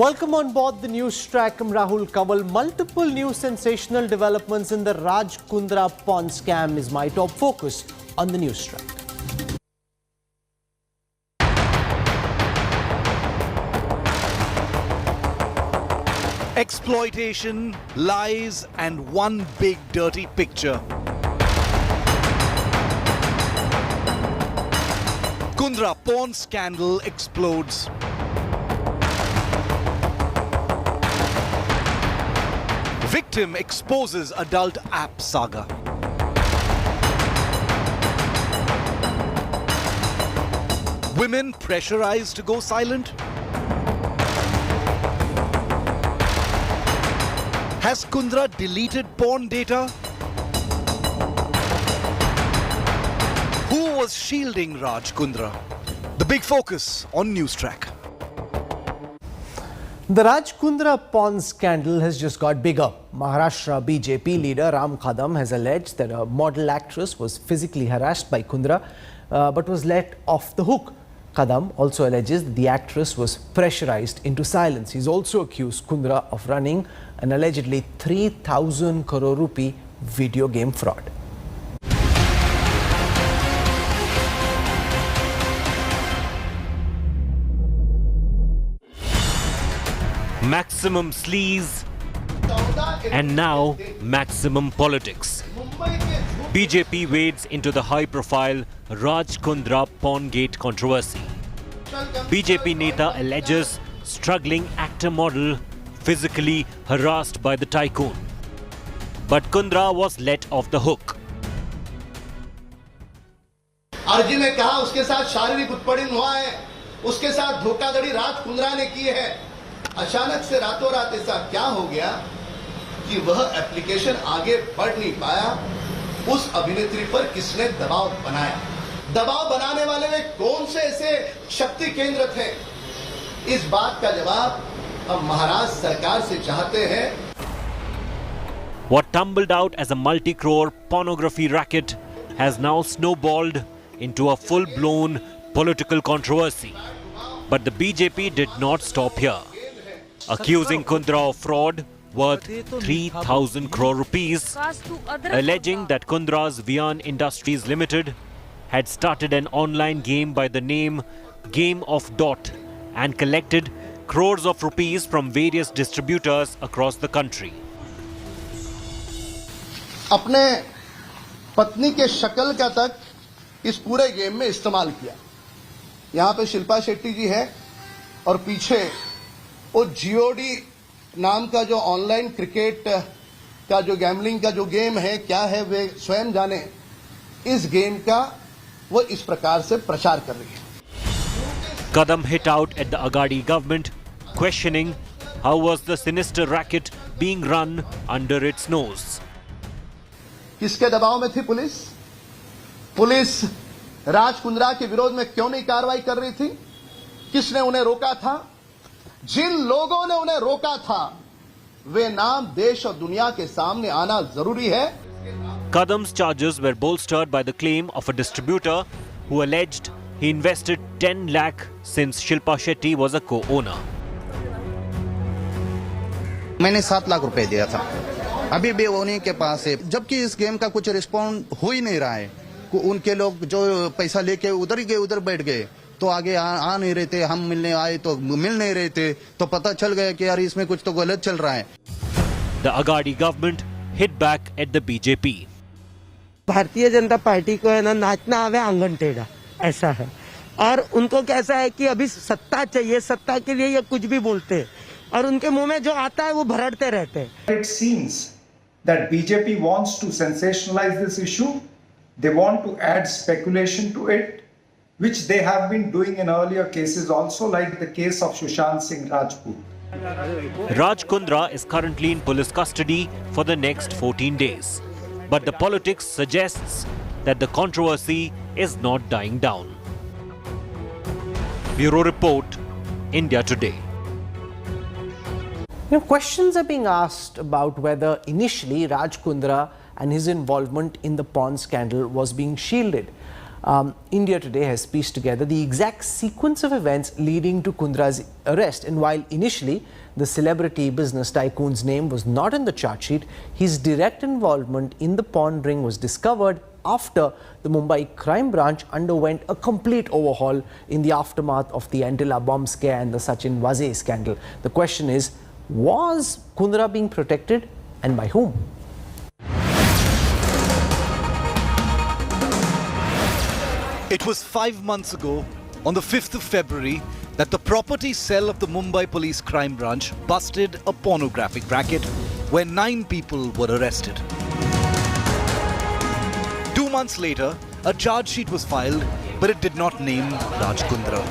Welcome on board the news track. I'm Rahul Kaval. Multiple new sensational developments in the Raj Kundra pawn scam is my top focus on the news track. Exploitation, lies, and one big dirty picture. Kundra pawn scandal explodes. Victim exposes adult app saga. Women pressurized to go silent. Has Kundra deleted porn data? Who was shielding Raj Kundra? The big focus on Newstrack. The Raj Kundra pawn scandal has just got bigger. Maharashtra BJP leader Ram Kadam has alleged that a model actress was physically harassed by Kundra but was let off the hook. Kadam also alleges that the actress was pressurized into silence. He's also accused Kundra of running an allegedly 3,000 crore rupee video game fraud. Maximum sleaze and now maximum politics. BJP wades into the high-profile Raj Kundra pawn-gate controversy. BJP Neta alleges struggling actor model physically harassed by the tycoon. But Kundra was let off the hook. अर्जी ने कहा उसके साथ शारीरिक उत्पीड़न हुआ है, उसके साथ धोखाधड़ी राज कुंद्रा ने की है। अचानक से रातों रात ऐसा क्या हो गया कि वह एप्लीकेशन आगे बढ़ नहीं पाया। उस अभिनेत्री पर किसने दबाव बनाया? दबाव बनाने वाले में कौन से ऐसे शक्ति केंद्र थे? इस बात का जवाब हम महाराष्ट्र सरकार से चाहते हैं। What tumbled out as a multi-crore pornography racket has now snowballed into a full-blown political controversy. But the BJP did not stop here, accusing Kundra of fraud worth 3,000 crore rupees, alleging that Kundra's Vian Industries Limited had started an online game by the name Game of Dot and collected crores of rupees from various distributors across the country. अपने पत्नी के शक्ल का तक इस पूरे game में इस्तेमाल किया। यहाँ पे शिल्पा शेट्टी जी है और पीछे वो जीओडी नाम का जो ऑनलाइन क्रिकेट का जो गैम्बलिंग का जो गेम है, क्या है वे स्वयं जाने। इस गेम का वो इस प्रकार से प्रचार कर रही है। Kadam hit out at the Agadi government, questioning how was the sinister racket being run under its nose. किसके दबाव में थी पुलिस? पुलिस राज कुंद्रा के विरोध में क्यों नहीं कार्रवाई कर रही थी? किसने उन्हें रोका था? जिन लोगों ने उन्हें रोका था, वे नाम देश और दुनिया के सामने आना जरूरी है। Kadam's charges were bolstered by the claim of a distributor who alleged he invested 10 lakh since Shilpa Shetty was a co-owner. मैंने 7 लाख रुपए दिया था, अभी भी उन्हीं के पास है, जबकि इस गेम का कुछ रिस्पॉन्ड हो ही नहीं रहा है। उनके लोग जो पैसा लेके उधर ही गए, उधर बैठ गए, तो आगे आ नहीं रहे थे। हम मिलने आए तो मिल नहीं रहे थे, तो पता चल गया कि यार इसमें कुछ तो गलत चल रहा है। The Agadi government hit back at the BJP. Bharatiya Janata party को है ना, नाचना आवे आंगन टेढ़ा, ऐसा है। और उनको कैसा है कि अभी सत्ता चाहिए, सत्ता के लिए ये कुछ भी बोलते हैं और उनके मुंह में जो आता है वो भरड़ते रहते हैं। It seems that BJP wants to sensationalize this issue. They want to add speculation to it, which they have been doing in earlier cases also, like the case of Sushant Singh Rajput. Raj Kundra is currently in police custody for the next 14 days. But the politics suggests that the controversy is not dying down. Bureau Report, India Today. Questions are being asked about whether initially Raj Kundra and his involvement in the pawn scandal was being shielded. India Today has pieced together the exact sequence of events leading to Kundra's arrest. And while initially the celebrity business tycoon's name was not in the charge sheet, his direct involvement in the pawn ring was discovered after the Mumbai crime branch underwent a complete overhaul in the aftermath of the Antilla bomb scare and the Sachin Waze scandal. The question is, was Kundra being protected, and by whom? It was 5 months ago, on the 5th of February, that the property cell of the Mumbai Police Crime Branch busted a pornographic racket where 9 people were arrested. 2 months later, a charge sheet was filed, but it did not name Raj Kundra.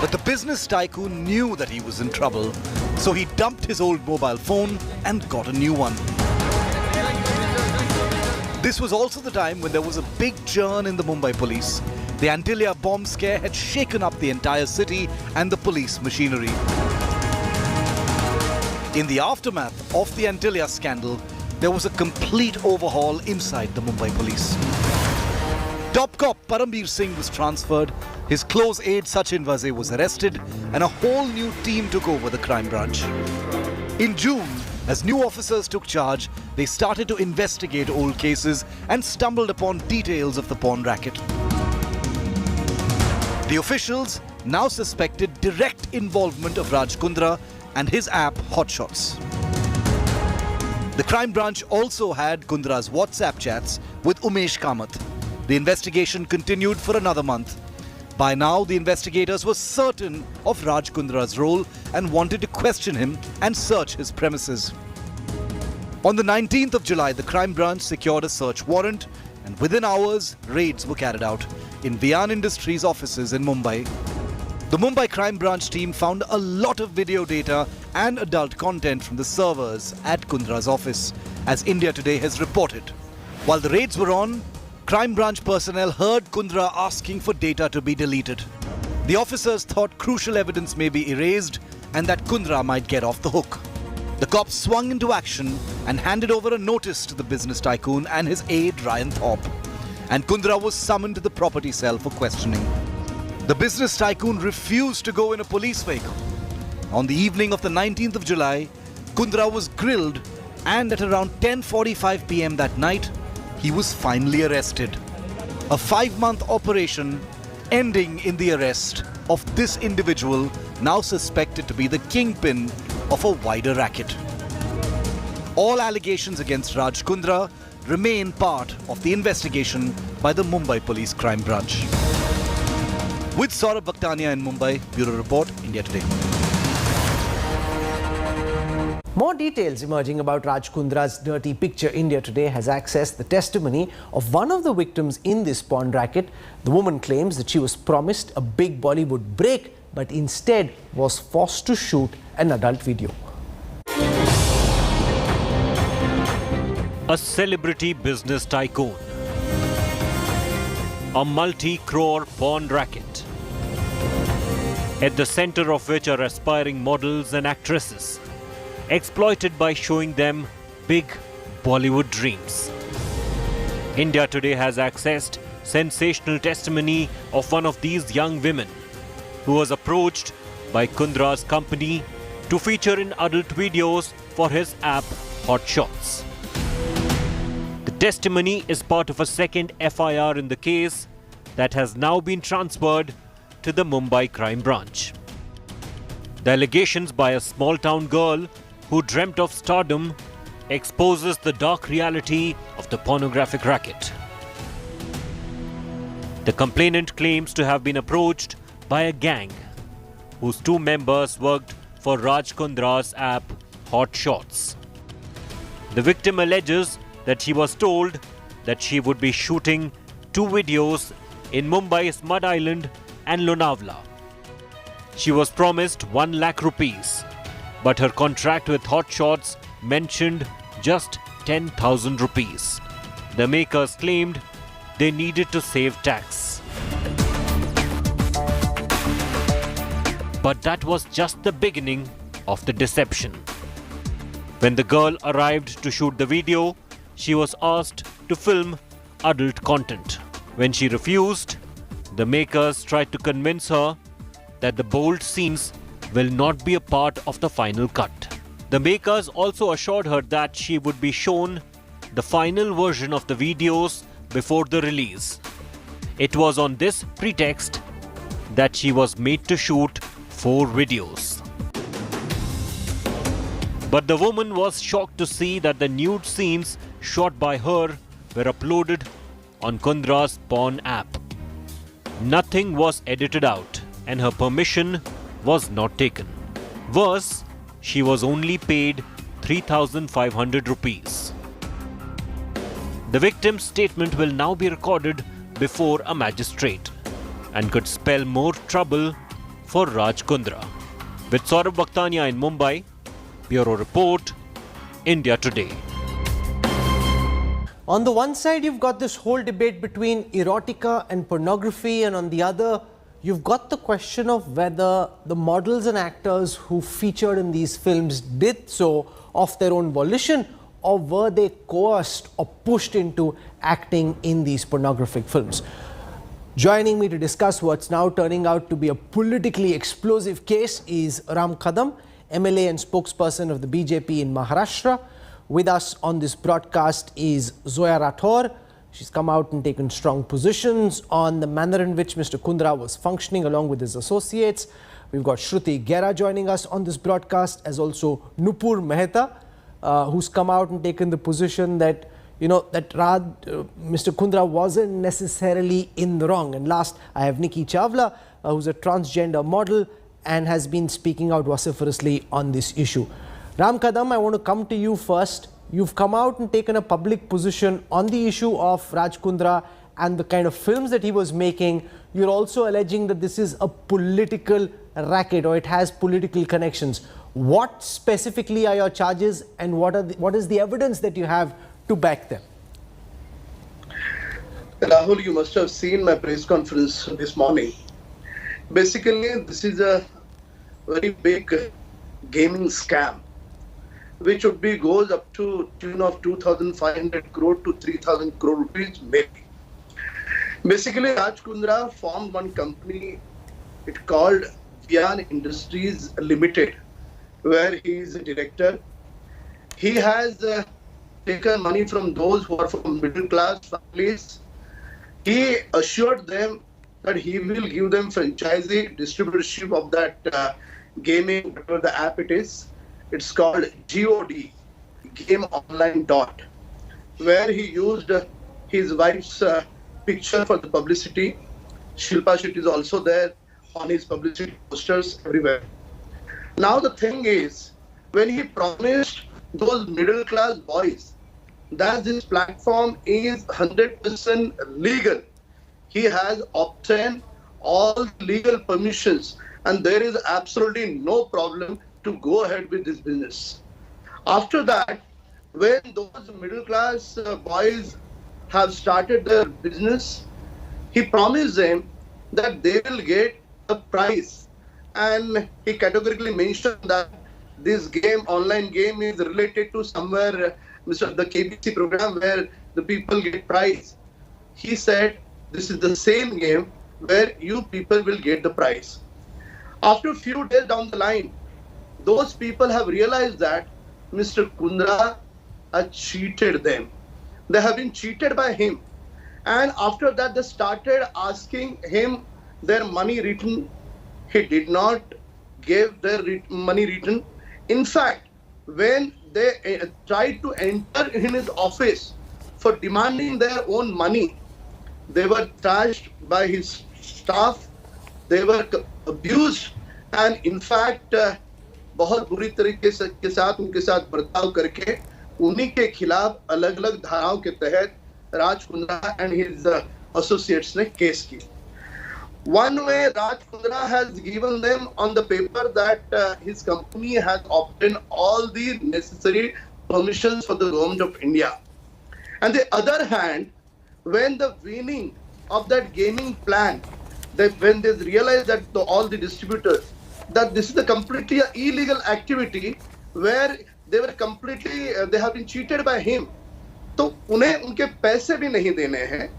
But the business tycoon knew that he was in trouble, so he dumped his old mobile phone and got a new one. This was also the time when there was a big churn in the Mumbai police. The Antilla bomb scare had shaken up the entire city and the police machinery. In the aftermath of the Antilla scandal, there was a complete overhaul inside the Mumbai police. Top cop Parambir Singh was transferred, his close aide Sachin Waze was arrested, and a whole new team took over the crime branch. In June, as new officers took charge, they started to investigate old cases and stumbled upon details of the pawn racket. The officials now suspected direct involvement of Raj Kundra and his app Hotshots. The crime branch also had Kundra's WhatsApp chats with Umesh Kamath. The investigation continued for another month. By now, the investigators were certain of Raj Kundra's role and wanted to question him and search his premises. On the 19th of July, the crime branch secured a search warrant, and within hours, raids were carried out in Vian Industries offices in Mumbai. The Mumbai crime branch team found a lot of video data and adult content from the servers at Kundra's office, as India Today has reported. While the raids were on, crime branch personnel heard Kundra asking for data to be deleted. The officers thought crucial evidence may be erased and that Kundra might get off the hook. The cops swung into action and handed over a notice to the business tycoon and his aide Ryan Thorpe. And Kundra was summoned to the property cell for questioning. The business tycoon refused to go in a police vehicle. On the evening of the 19th of July, Kundra was grilled, and at around 10:45 p.m. that night, he was finally arrested. A 5-month operation ending in the arrest of this individual, now suspected to be the kingpin of a wider racket. All allegations against Raj Kundra remain part of the investigation by the Mumbai Police Crime Branch. With Saurabh Bhaktania in Mumbai, Bureau Report, India Today. More details emerging about Raj Kundra's dirty picture. India Today has accessed the testimony of one of the victims in this pawn racket. The woman claims that she was promised a big Bollywood break, but instead was forced to shoot an adult video. A celebrity business tycoon. A multi-crore pawn racket. At the center of which are aspiring models and actresses, exploited by showing them big Bollywood dreams. India Today has accessed sensational testimony of one of these young women who was approached by Kundra's company to feature in adult videos for his app Hotshots. The testimony is part of a second FIR in the case that has now been transferred to the Mumbai crime branch. The allegations by a small-town girl who dreamt of stardom exposes the dark reality of the pornographic racket. The complainant claims to have been approached by a gang whose 2 members worked for Raj Kundra's app Hotshots. The victim alleges that she was told that she would be shooting 2 videos in Mumbai's Mud Island and Lonavala. She was promised 1 lakh rupees, but her contract with Hotshots mentioned just 10,000 rupees. The makers claimed they needed to save tax. But that was just the beginning of the deception. When the girl arrived to shoot the video, she was asked to film adult content. When she refused, the makers tried to convince her that the bold scenes will not be a part of the final cut. The makers also assured her that she would be shown the final version of the videos before the release. It was on this pretext that she was made to shoot 4 videos. But the woman was shocked to see that the nude scenes shot by her were uploaded on Kundra's porn app. Nothing was edited out and her permission was not taken. Worse, she was only paid 3,500 rupees. The victim's statement will now be recorded before a magistrate and could spell more trouble for Raj Kundra. With Saurabh Bakhtania in Mumbai, Bureau Report, India Today. On the one side, you've got this whole debate between erotica and pornography, and on the other, you've got the question of whether the models and actors who featured in these films did so of their own volition, or were they coerced or pushed into acting in these pornographic films. Joining me to discuss what's now turning out to be a politically explosive case is Ram Kadam, MLA and spokesperson of the BJP in Maharashtra. With us on this broadcast is Zoya Rathore. She's come out and taken strong positions on the manner in which Mr. Kundra was functioning along with his associates. We've got Shruti Gera joining us on this broadcast, as also Nupur Mehta, who's come out and taken the position that Mr. Kundra wasn't necessarily in the wrong. And last, I have Nikki Chawla, who's a transgender model and has been speaking out vociferously on this issue. Ram Kadam, I want to come to you first. You've come out and taken a public position on the issue of Raj Kundra and the kind of films that he was making. You're also alleging that this is a political racket, or it has political connections. What specifically are your charges, and what is the evidence that you have to back them? Rahul, you must have seen my press conference this morning. Basically, this is a very big gaming scam, which would be goes up to tune of 2,500 crore to 3,000 crore rupees maybe. Basically, Raj Kundra formed one company, it called Vian Industries Limited, where he is a director. He has taken money from those who are from middle class families. He assured them that he will give them franchisee distributorship of that gaming, whatever the app it is. It's called GOD, Game Online Dot, where he used his wife's picture for the publicity. Shilpa Shetty is also there on his publicity posters everywhere. Now the thing is, when he promised those middle class boys that this platform is 100% legal, he has obtained all legal permissions and there is absolutely no problem to go ahead with this business. After that, when those middle class boys have started their business, he promised them that they will get a prize, and he categorically mentioned that this game, online game, is related to somewhere the KBC program where the people get prize. He said this is the same game where you people will get the prize. After a few days down the line, those people have realized that Mr. Kundra had cheated them. They have been cheated by him. And after that, they started asking him their money return. He did not give their money return. In fact, when they tried to enter in his office for demanding their own money, they were trashed by his staff. They were abused, and in fact, बहुत बुरी तरीके से के साथ उनके साथ बर्ताव करके उन्हीं के खिलाफ अलग अलग धाराओं के तहत Raj Kundra and his associates ने केस की. One way Raj Kundra has given them on the paper that his company has obtained all the necessary permissions for the government of India. And the other hand, when the winning of that gaming plan, when they realize that all the distributors, that this is a completely illegal activity where they were completely, they have been cheated by him. तो उन्हें उनके पैसे भी नहीं देने हैं.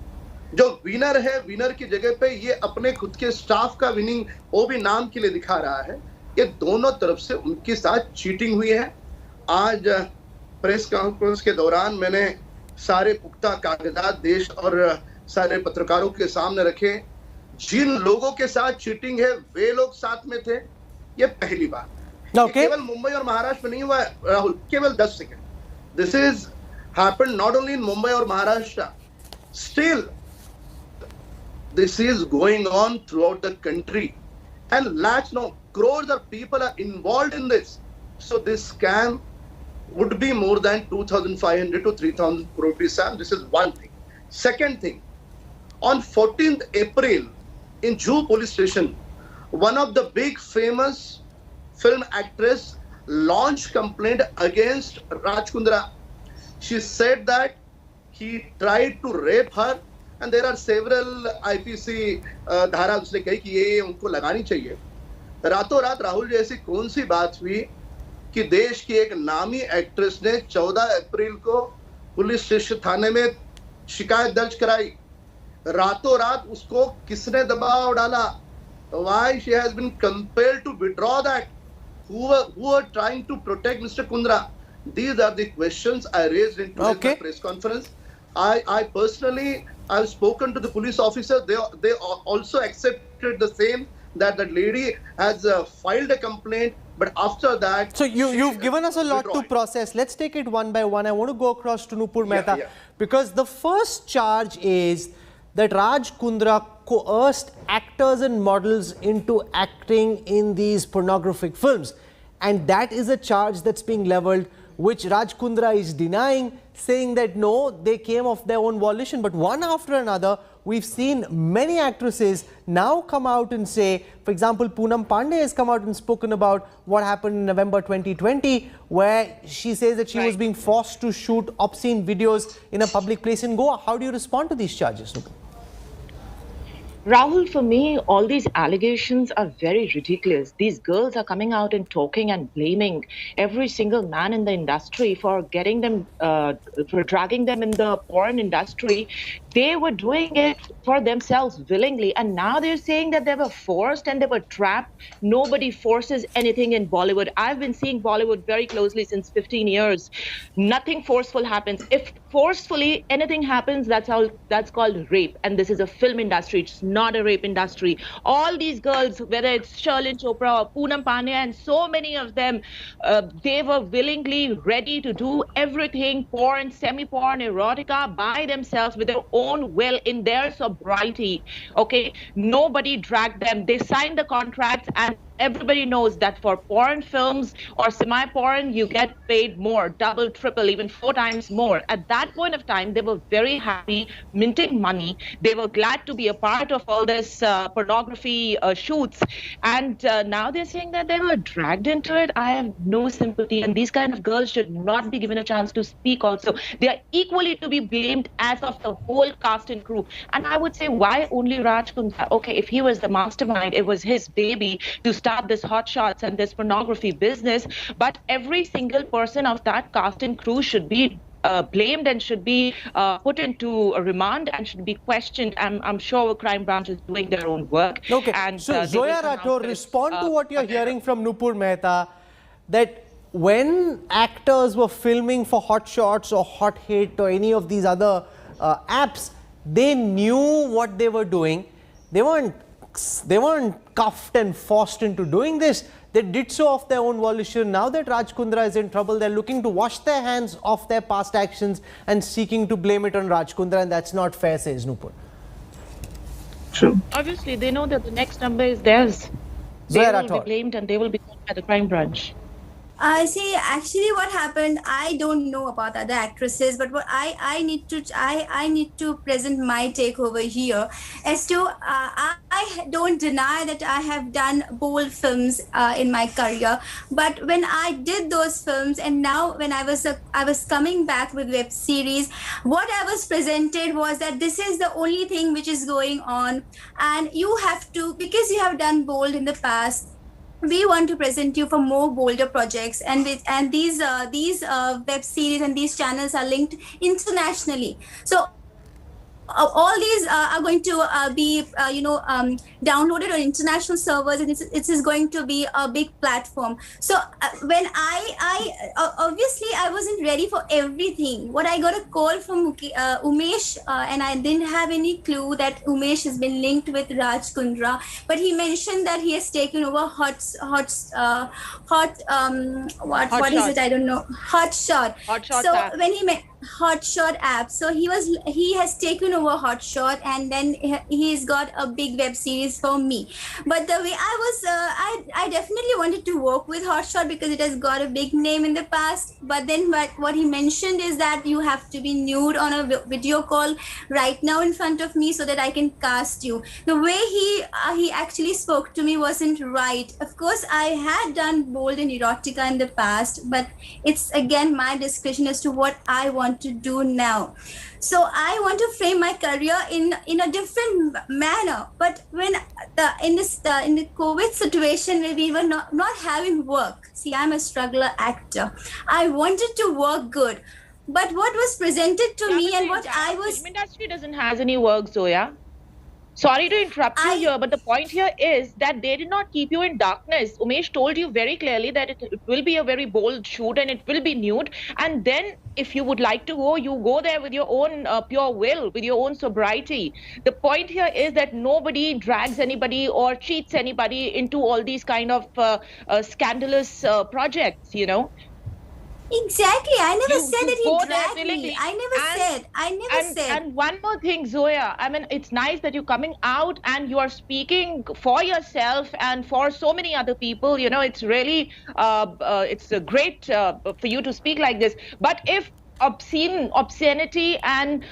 जो winner है, विनर की जगह पे ये अपने खुद के स्टाफ का विनिंग वो भी नाम के लिए दिखा रहा है। ये दोनों तरफ से उनके साथ चीटिंग हुई है। आज प्रेस कॉन्फ्रेंस के दौरान मैंने सारे पुख्ता कागजात देश और सारे पत्रकारों के सामने रखे। जिन लोगों के साथ चीटिंग है वे लोग साथ में थे, ये पहली बात। Okay. केवल मुंबई और महाराष्ट्र में नहीं हुआ है राहुल, केवल 10 second. This is happened not only in Mumbai और Maharashtra, still this is going on throughout the country, and lakhs, no, crores of people are involved in this. So this scam would be more than 2,500 to 3,000 crore rupees. This is one thing. Second thing, on 14th April in Juhu police station, one of the big famous film actress launched complaint against Raj Kundra. She said that he tried to rape her, and there are several IPC धारा उसने कही कि ये उनको लगानी चाहिए। रातों रात राहुल जी ऐसी कौन सी बात हुई कि देश की एक नामी एक्ट्रेस ने 14 अप्रैल को पुलिस स्टेशन थाने में शिकायत दर्ज कराई। रातों रात उसको किसने दबाव डाला? Why she has been compelled to withdraw that? Who are trying to protect Mr. Kundra? These are the questions I raised in today's press conference. I personally, I've spoken to the police officer. They also accepted the same, that the lady has filed a complaint, but after that. So you've given us a lot to process. Let's take it one by one. I want to go across to Nupur Mehta, because the first charge is that Raj Kundra coerced actors and models into acting in these pornographic films, and that is a charge that's being leveled, which Raj Kundra is denying, saying that no, they came of their own volition. But one after another, we've seen many actresses now come out and say, for example, Poonam Pandey has come out and spoken about what happened in November 2020, where she says that she was being forced to shoot obscene videos in a public place in Goa. How do you respond to these charges, Nupur? Rahul, for me, all these allegations are very ridiculous. These girls are coming out and talking and blaming every single man in the industry for getting them, for dragging them in the porn industry. They were doing it for themselves willingly, and now they're saying that they were forced and they were trapped. Nobody forces anything in Bollywood. I've been seeing Bollywood very closely since 15 years. Nothing forceful happens. If forcefully anything happens, that's called rape, and this is a film industry. It's not a rape industry. All these girls, whether it's Sherlyn Chopra or Poonam Pandey, and so many of them, they were willingly ready to do everything, porn, semi-porn, erotica, by themselves with their own will in their sobriety. Okay, nobody dragged them. They signed the contracts, and everybody knows that for porn films or semi-porn, you get paid more, double, triple, even 4 times more. At that point of time, they were very happy, minting money. They were glad to be a part of all this pornography shoots. And now they're saying that they were dragged into it. I have no sympathy. And these kind of girls should not be given a chance to speak also. They are equally to be blamed as of the whole cast and crew. And I would say, why only Raj Kundra? Okay, if he was the mastermind, it was his baby to start this hot shots and this pornography business, but every single person of that cast and crew should be blamed and should be put into a remand and should be questioned. I'm sure crime branch is doing their own work. Okay, and so Zoya Rathore, respond to what you're hearing from Nupur Mehta, that when actors were filming for Hot Shots or Hot Hit or any of these other apps, they knew what they were doing. They weren't cuffed and forced into doing this. They did so of their own volition. Now that Raj Kundra is in trouble, they're looking to wash their hands of their past actions and seeking to blame it on Raj Kundra, and that's not fair, says Nupur. Sure. Obviously, they know that the next number is theirs. They will be blamed and they will be caught by the crime branch. See, actually what happened, I don't know about other actresses, but what I need to present my take over here as to I don't deny that I have done bold films in my career, but when I did those films and now when I was coming back with web series, what I was presented was that this is the only thing which is going on, and you have to, because you have done bold in the past, we want to present you for more bolder projects, and these web series and these channels are linked internationally. So all these are going to be downloaded on international servers, and it is going to be a big platform. So when I obviously I wasn't ready for everything. What I got a call from Umesh, and I didn't have any clue that Umesh has been linked with Raj Kundra, but he mentioned that he has taken over what is it? I don't know. Hotshot. So app. when he met Hotshot app, so he has taken over Hotshot, and then he's got a big web series for me. But the way I definitely wanted to work with Hotshot because it has got a big name in the past. But then what he mentioned is that you have to be nude on a video call right now in front of me so that I can cast you. The way he actually spoke to me wasn't right. Of course, I had done bold and erotica in the past, but it's again my discretion as to what I want to do now. So I want to frame my career in a different manner. But when in the COVID situation where we were not having work, see, I'm a struggler actor. I wanted to work good, but what was presented to me and what I was. The film industry doesn't have any work, Zoya. Sorry to interrupt you here, but the point here is that they did not keep you in darkness. Umesh told you very clearly that it will be a very bold shoot and it will be nude. And then if you would like to go, you go there with your own pure will, with your own sobriety. The point here is that nobody drags anybody or cheats anybody into all these kind of scandalous projects, you know. Exactly. I never said that go he there dragged willingly. me. I never said. And one more thing, Zoya. I mean, it's nice that you're coming out and you are speaking for yourself and for so many other people. You know, it's really, it's great for you to speak like this. But if obscenity and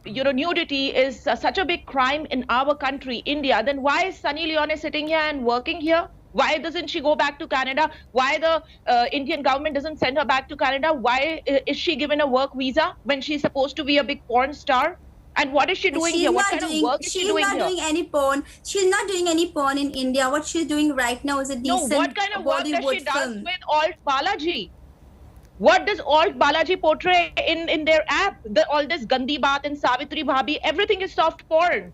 nudity is such a big crime in our country, India, then why is Sunny Leone sitting here and working here? Why doesn't she go back to Canada? Why the Indian government doesn't send her back to Canada? Why is she given a work visa when she's supposed to be a big porn star? And what is she doing here? What kind of work is she doing here? She's not doing any porn. She's not doing any porn in India. What she's doing right now is a decent what kind of work Bollywood does she film. does with Alt Balaji? What does Alt Balaji portray in their app? All this Gandhi Baat and Savitri Bhabhi, everything is soft porn.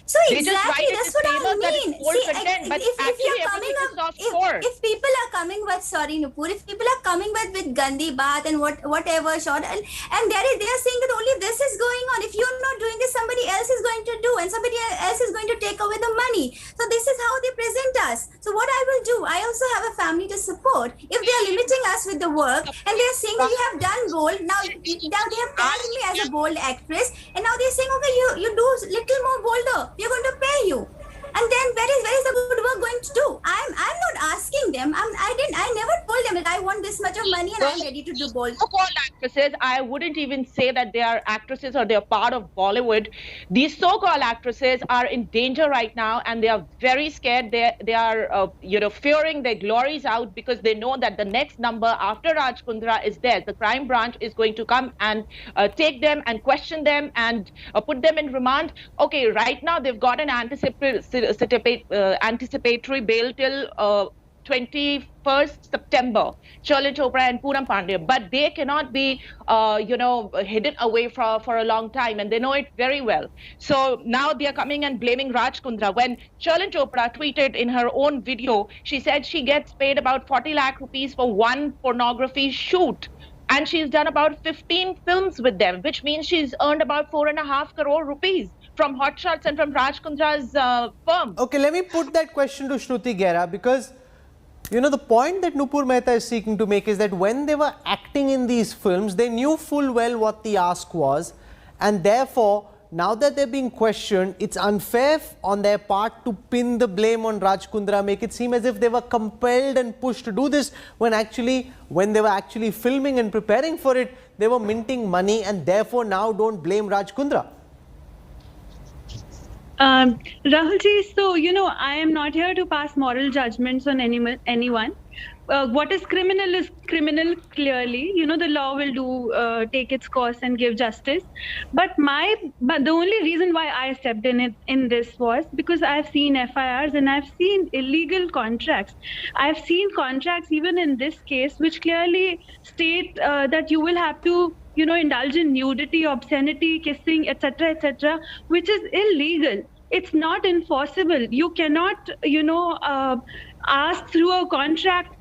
So They just exactly, write a that's what I disclaimer that mean. it's old content, but actually everything is soft porn. If people are coming with, sorry Nupur, if people are coming with Gandhi Baat and whatever shot, and they are saying that only this is going on. If you're not doing this, somebody else is going to do, and somebody else is going to take away the money. So this is how they present us. So what I will do, I also have a family to support. If they are limiting us with the work, and they are saying that you have done bold, now they have called me as a bold actress, and now they're saying, okay, you do little more bolder. We're going to pay you. And then where is the good work going to do? I'm not asking them. I never told them that I want this much of money and I'm ready to do bold. So-called actresses, I wouldn't even say that they are actresses or they're part of Bollywood. These so-called actresses are in danger right now, and they are very scared. They are fearing their glories out because they know that the next number after Raj Kundra is there. The crime branch is going to come and take them and question them and put them in remand. Okay, right now they've got an anticipatory bail till 21st September, Charlene Chopra and Poonam Pandey, but they cannot be, hidden away for a long time, and they know it very well. So now they are coming and blaming Raj Kundra. When Charlene Chopra tweeted in her own video, she said she gets paid about 40 lakh rupees for one pornography shoot. And she's done about 15 films with them, which means she's earned about 4.5 crore rupees from Hotshots and from Raj Kundra's firm. Okay, let me put that question to Shruti Gera, because the point that Nupur Mehta is seeking to make is that when they were acting in these films, they knew full well what the ask was, and therefore now that they're being questioned, it's unfair on their part to pin the blame on Raj Kundra, make it seem as if they were compelled and pushed to do this, when they were actually filming and preparing for it, they were minting money, and therefore now don't blame Raj Kundra. Rahulji, so I am not here to pass moral judgments on anyone. What is criminal clearly. The law will take its course and give justice. But the only reason why I stepped in this was because I've seen FIRs and I've seen illegal contracts. I've seen contracts even in this case which clearly state that you will have to indulge in nudity, obscenity, kissing, etc., etc., which is illegal. It's not enforceable. You cannot, ask through a contract.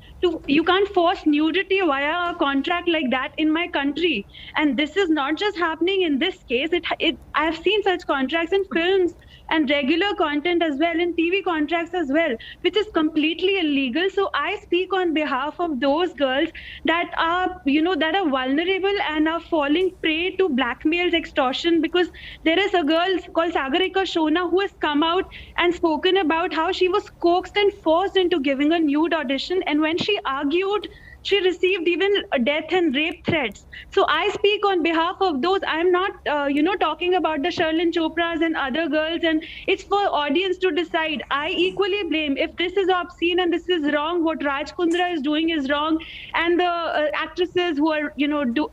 You can't force nudity via a contract like that in my country. And this is not just happening in this case. I have seen such contracts in films and regular content as well, in TV contracts as well, which is completely illegal. So I speak on behalf of those girls that are, that are vulnerable and are falling prey to blackmails, extortion, because there is a girl called Sagarika Shona who has come out and spoken about how she was coaxed and forced into giving a nude audition. And when she argued, she received even death and rape threats. So I speak on behalf of those. I'm not, talking about the Sherlyn Chopras and other girls, and it's for audience to decide. I equally blame, if this is obscene and this is wrong, what Raj Kundra is doing is wrong, and the actresses who are,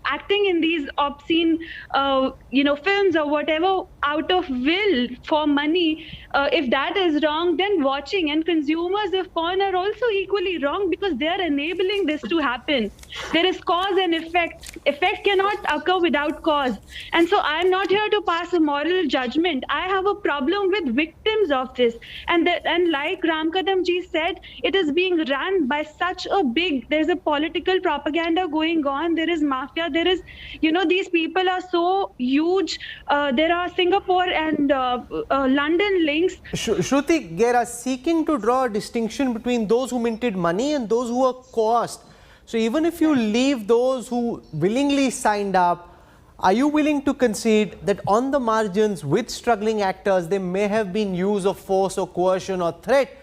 acting in these obscene, films or whatever out of will for money, if that is wrong, then watching and consumers of porn are also equally wrong, because they are enabling this to happen. There is cause and effect. Effect cannot occur without cause. And so I'm not here to pass a moral judgment. I have a problem with victims of this. And like Ram Kadam ji said, it is being run by such a there's a political propaganda going on. There is mafia. There is, these people are so huge. There are Singapore and London links. Shruti, they are seeking to draw a distinction between those who minted money and those who were coerced. So even if you leave those who willingly signed up, are you willing to concede that on the margins with struggling actors, there may have been use of force or coercion or threat,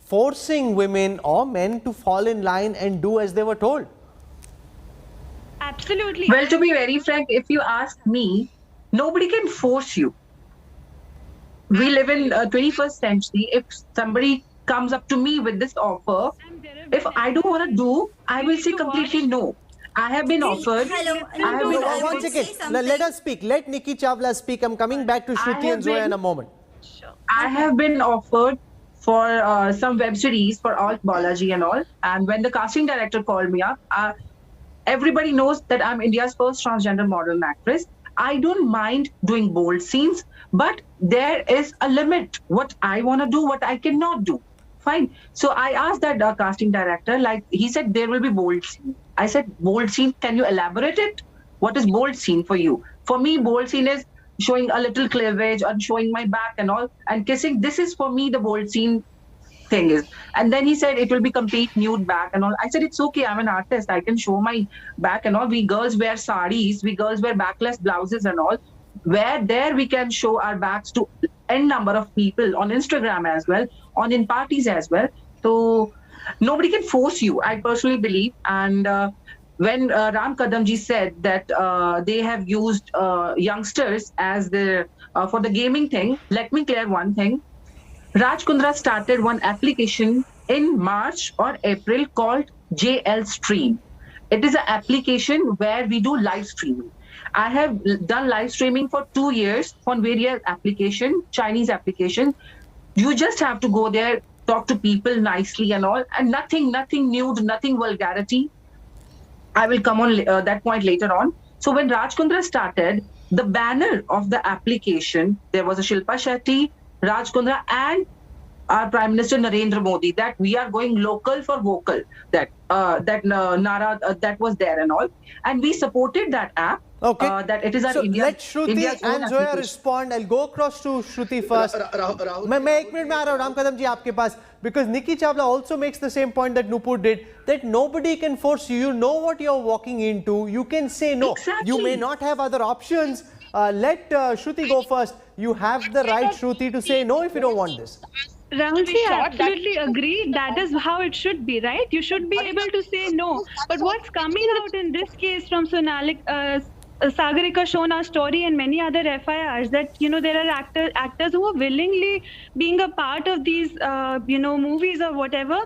forcing women or men to fall in line and do as they were told? Absolutely. Well, to be very frank, if you ask me, nobody can force you. We live in 21st century. If somebody comes up to me with this offer, if I don't want to do, I will say completely no. I have been offered. Hello. One second. Let us speak. Let Nikki Chawla speak. I'm coming back to Shruti and Zoya in a moment. I have been offered for some web series for Alt Balaji and all. And when the casting director called me up, everybody knows that I'm India's first transgender model and actress. I don't mind doing bold scenes, but there is a limit. What I want to do, what I cannot do. Fine. So I asked that casting director, he said there will be bold scene. I said, bold scene, can you elaborate it? What is bold scene for you? For me, bold scene is showing a little cleavage and showing my back and all, and kissing. This is for me the bold scene thing is. And then he said it will be complete nude back and all. I said, it's okay, I'm an artist, I can show my back and all. We girls wear saris, we girls wear backless blouses and all. Where there we can show our backs to n number of people on Instagram as well, in parties as well. So nobody can force you, I personally believe. And when Ram Kadam ji said that they have used youngsters as for the gaming thing, let me clear one thing. Raj Kundra started one application in March or April called JL Stream. It is an application where we do live streaming. I have done live streaming for 2 years on various applications, Chinese applications. You just have to go there, talk to people nicely and all, and nothing nude, nothing vulgarity. I will come on that point later on. So when Raj Kundra started, the banner of the application, there was a Shilpa Shetty, Raj Kundra and our Prime Minister Narendra Modi, that we are going local for vocal, that Nara that was there and all. And we supported that app. Okay. That it is our so India. Let Shruti and Zoya respond. I'll go across to Shruti first. मैं 1 minute में आ रहा हूँ राम कदम जी आपके पास, because Nikki Chawla also makes the same point that Nupur did, that nobody can force you. You know what you're walking into. You can say no. Exactly. You may not have other options. Let Shruti go first. You have the right, Shruti, to say no if you don't want this. Rahulji, I absolutely agree. That is how it should be, right? You should be able to say no. But what's coming out in this case from Sagarika Shona story and many other FIRs, that there are actors who are willingly being a part of these movies or whatever,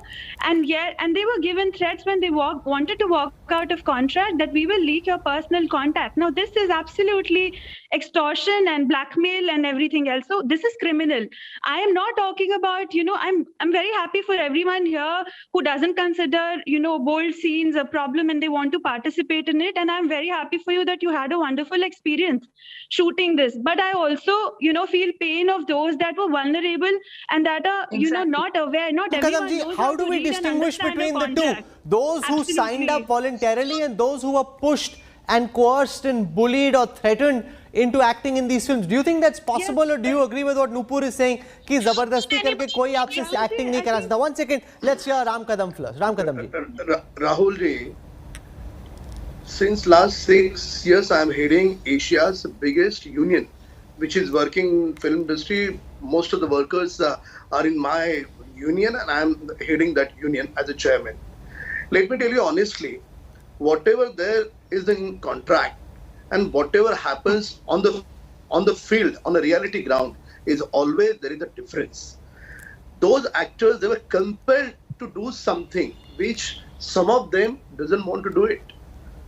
and they were given threats when they wanted to walk out of contract that we will leak your personal contact. Now this is absolutely extortion and blackmail and everything else. So this is criminal. I am not talking about, I'm very happy for everyone here who doesn't consider bold scenes a problem and they want to participate in it, and I'm very happy for you that you had had a wonderful experience shooting this. But I also, feel pain of those that were vulnerable and that are, not aware, not everyone Kadamji, knows how do to we read and distinguish understand a between the two? contract. Those who signed up voluntarily and those who were pushed and coerced and bullied or threatened into acting in these films. Do you think that's possible, or do you agree with what Nupur is saying कि जबरदस्ती करके कोई आपसे acting नहीं करा सकता? 1 second, let's hear Ram Kadam first. Ram Kadam ji. Rahul ji, since last 6 years I am heading Asia's biggest union, which is working in film industry. Most of the workers are in my union, and I am heading that union as a chairman. Let me tell you honestly, whatever there is in contract and whatever happens on the field, on the reality ground, is always there is a difference. Those actors, they were compelled to do something which some of them doesn't want to do it.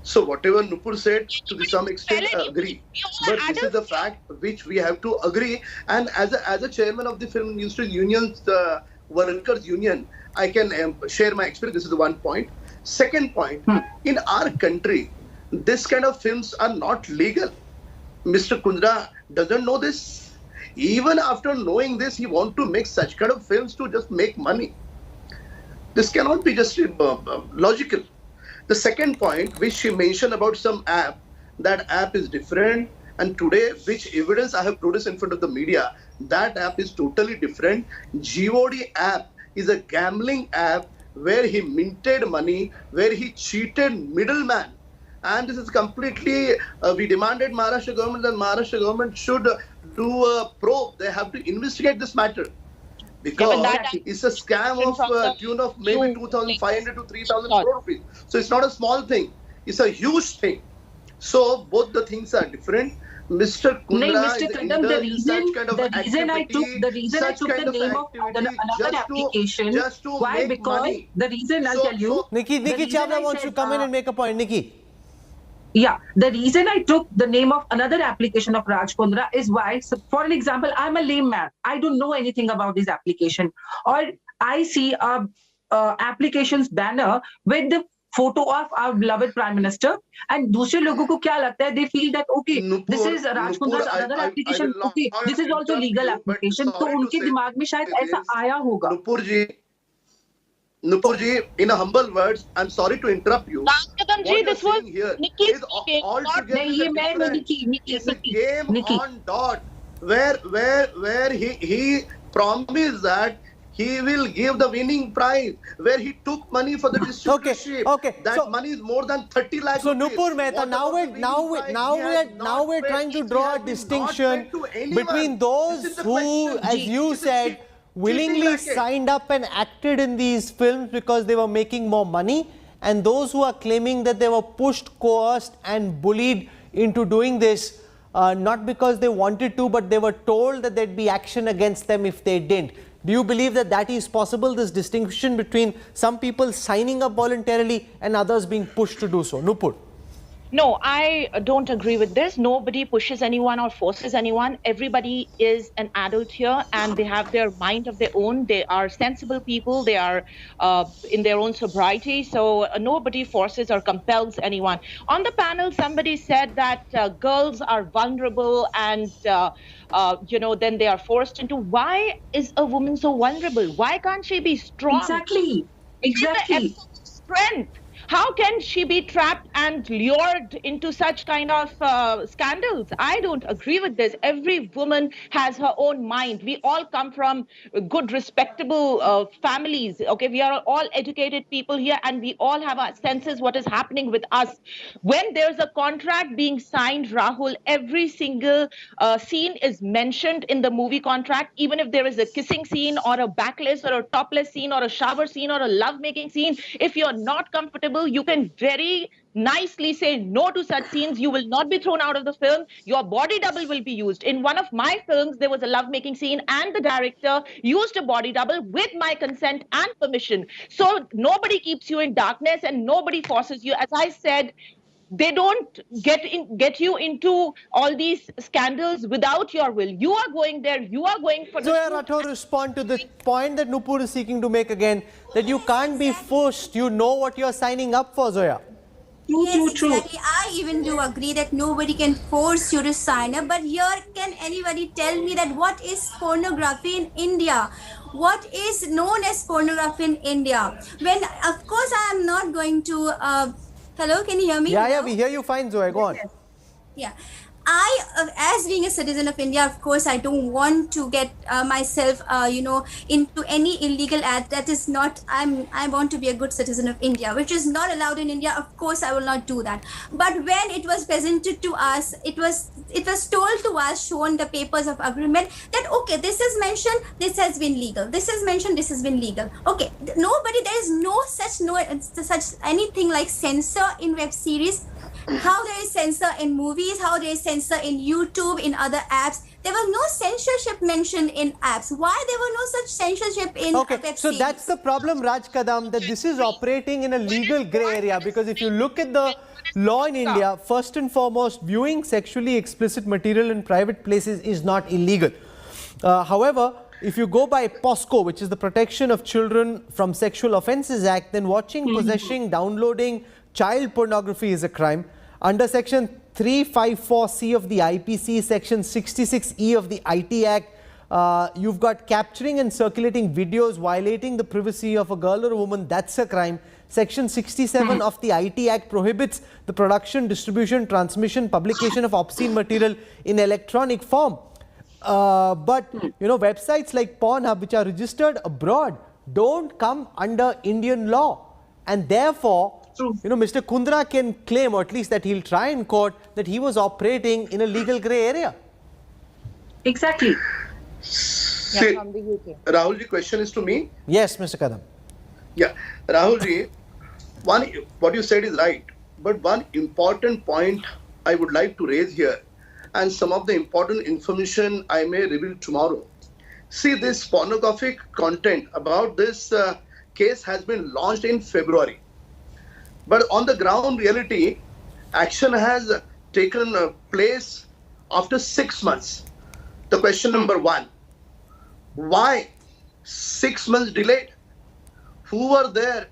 So whatever Nupur said, to some extent I agree. But this is the fact which we have to agree. And as a chairman of the film industry unions, the workers union, I can share my experience. This is the one point. Second point, in our country, this kind of films are not legal. Mr. Kundra doesn't know this. Even after knowing this, he wants to make such kind of films to just make money. This cannot be just logical. The second point, which she mentioned about some app, that app is different. And today, which evidence I have produced in front of the media, that app is totally different. GOD app is a gambling app where he minted money, where he cheated middleman. And this is completely, we demanded Maharashtra government that Maharashtra government should do a probe. They have to investigate this matter. Because it's a scam of tune of maybe 2,500 to 3,000 crore rupees. So it's not a small thing. It's a huge thing. So both the things are different. Mr. Kundra is the reason I took the name of another application. Why? Because money. The reason I'll tell you. Nikki Chavla wants to come in and make a point. Nikki. Yeah, the reason I took the name of another application of Raj Kundra is why, so for an example, I'm a lame man. I don't know anything about this application. Or I see a applications banner with the photo of our beloved Prime Minister, and दूसरे लोगों को क्या लगता है? They feel that okay, this is Raj Kundra's another application. Okay, this is also legal application. तो उनके दिमाग में शायद ऐसा आया होगा. Nupur ji, in a humble words, I'm sorry to interrupt you. Kadam ji, this was Nikki is altogether different. It's a game on dot where he promised that he will give the winning prize, where he took money for the distributorship. Okay. That so, money is more than 30 lakhs. So Nupur Mehta, now we're trying to draw a distinction between those who, as you said, willingly signed up and acted in these films because they were making more money, and those who are claiming that they were pushed, coerced and bullied into doing this, not because they wanted to, but they were told that there'd be action against them if they didn't. Do you believe that that is possible, this distinction between some people signing up voluntarily and others being pushed to do so? Nupur. No, I don't agree with this. Nobody pushes anyone or forces anyone. Everybody is an adult here and they have their mind of their own. They are sensible people. They are in their own sobriety. So nobody forces or compels anyone. On the panel, somebody said that girls are vulnerable and, then they are forced into. Why is a woman so vulnerable? Why can't she be strong? Exactly. Strength. How can she be trapped and lured into such kind of scandals? I don't agree with this. Every woman has her own mind. We all come from good, respectable families. Okay, we are all educated people here, and we all have our senses what is happening with us. When there's a contract being signed, Rahul, every single scene is mentioned in the movie contract. Even if there is a kissing scene or a backless or a topless scene or a shower scene or a love-making scene, if you're not comfortable, you can very nicely say no to such scenes. You will not be thrown out of the film. Your body double will be used. In one of my films, there was a lovemaking scene and the director used a body double with my consent and permission. So nobody keeps you in darkness and nobody forces you. As I said, they don't get you into all these scandals without your will. You are going there. You are going for Zoya Rathore, respond to the point that Nupur is seeking to make again, that you can't be forced. You know what you're signing up for, Zoya. Yes, exactly. I even do agree that nobody can force you to sign up, but here can anybody tell me that what is pornography in India? What is known as pornography in India? When, of course, I am not going to. Hello, can you hear me? Yeah, Hello? we hear you fine, Zoe. Go on. Yeah. As being a citizen of India, of course, I don't want to get myself, into any illegal act. That is not. I want to be a good citizen of India, which is not allowed in India. Of course, I will not do that. But when it was presented to us, it was told to us, shown the papers of agreement that okay, this is mentioned, this has been legal. This is mentioned, this has been legal. Okay, nobody. There is no such anything like censor in web series. How there is censor in movies, how there is censor in YouTube, in other apps. There was no censorship mentioned in apps. Why there were no such censorship in web So series? that's the problem, Raj Kadam, that this is operating in a legal grey area, because if you look at the law in India, first and foremost, viewing sexually explicit material in private places is not illegal. However, if you go by POSCO, which is the Protection of Children from Sexual Offences Act, then watching, possessing, downloading child pornography is a crime. Under Section 354C of the IPC, Section 66E of the IT Act, you've got capturing and circulating videos violating the privacy of a girl or a woman. That's a crime. Section 67 of the IT Act prohibits the production, distribution, transmission, publication of obscene material in electronic form. But websites like Pornhub, which are registered abroad, don't come under Indian law, and therefore Mr. Kundra can claim, or at least that he'll try in court, that he was operating in a legal grey area. Exactly. See, Rahul, the question is to me. Yes, Mr. Kadam. Yeah, Rahul ji, what you said is right, but one important point I would like to raise here, and some of the important information I may reveal tomorrow. See, this pornographic content about this case has been launched in February. But on the ground reality, action has taken place after 6 months. The question number one, why 6 months delayed? Who were there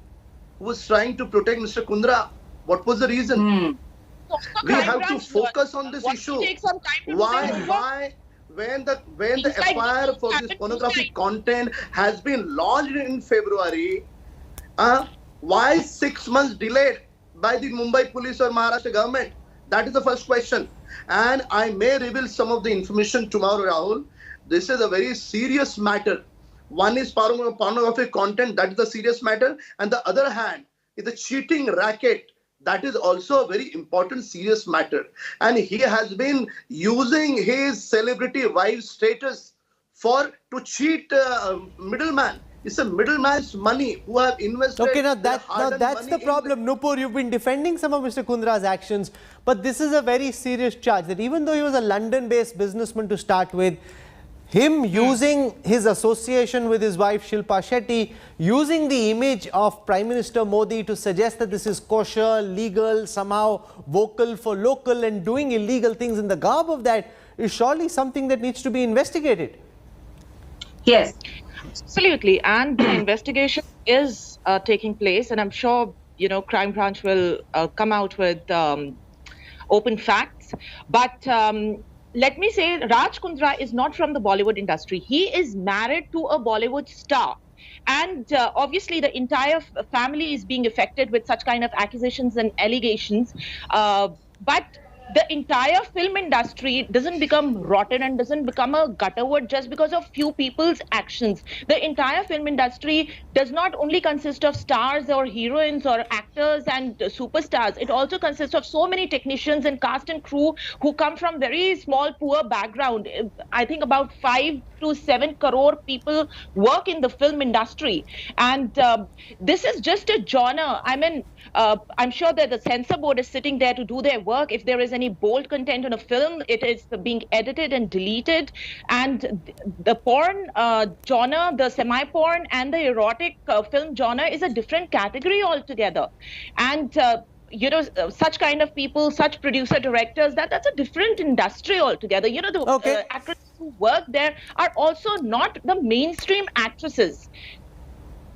who was trying to protect Mr. Kundra? What was the reason? We have to focus on this issue. Why when the FIR for this pornographic content has been launched in February, why 6 months delayed by the Mumbai police or Maharashtra government? That is the first question. And I may reveal some of the information tomorrow, Rahul. This is a very serious matter. One is pornographic content, that is a serious matter. And the other hand is the cheating racket. That is also a very important, serious matter. And he has been using his celebrity wife status to cheat middleman. It's a middleman's money who have invested. Okay, now that's the problem. Nupur, you've been defending some of Mr. Kundra's actions, but this is a very serious charge that even though he was a London-based businessman to start with, him using his association with his wife Shilpa Shetty, using the image of Prime Minister Modi to suggest that this is kosher, legal, somehow vocal for local, and doing illegal things in the garb of that is surely something that needs to be investigated. Yes. Absolutely, and the investigation is taking place, and I'm sure Crime Branch will come out with open facts. But let me say, Raj Kundra is not from the Bollywood industry. He is married to a Bollywood star. And obviously, the entire family is being affected with such kind of accusations and allegations. But the entire film industry doesn't become rotten and doesn't become a gutter word just because of few people's actions. The entire film industry does not only consist of stars or heroines or actors and superstars. It also consists of so many technicians and cast and crew who come from very small, poor background. I think about 5 to 7 crore people work in the film industry. And this is just a genre. I mean, I'm sure that the censor board is sitting there to do their work. If there is any bold content in a film, it is being edited and deleted. And the porn genre, the semi-porn and the erotic film genre is a different category altogether. And such kind of people, such producer directors, that's a different industry altogether. The actresses who work there are also not the mainstream actresses.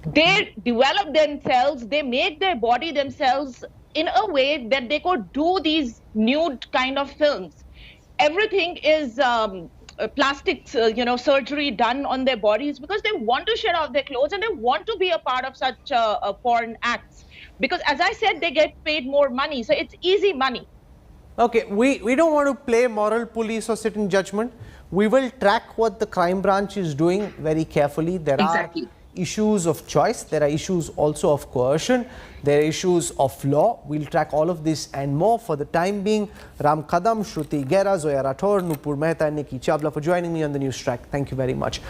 They develop themselves, they make their body themselves in a way that they could do these nude kind of films. Everything is plastic, surgery done on their bodies because they want to shed off their clothes and they want to be a part of such porn acts. Because as I said, they get paid more money. So it's easy money. Okay, we don't want to play moral police or sit in judgment. We will track what the crime branch is doing very carefully. There Exactly. are issues of choice. There are issues also of coercion. There are issues of law. We'll track all of this and more. For the time being, Ram Kadam, Shruti Gera, Zoya Rathore, Nupur Mehta, Nikki Chavla for joining me on the News Track. Thank you very much.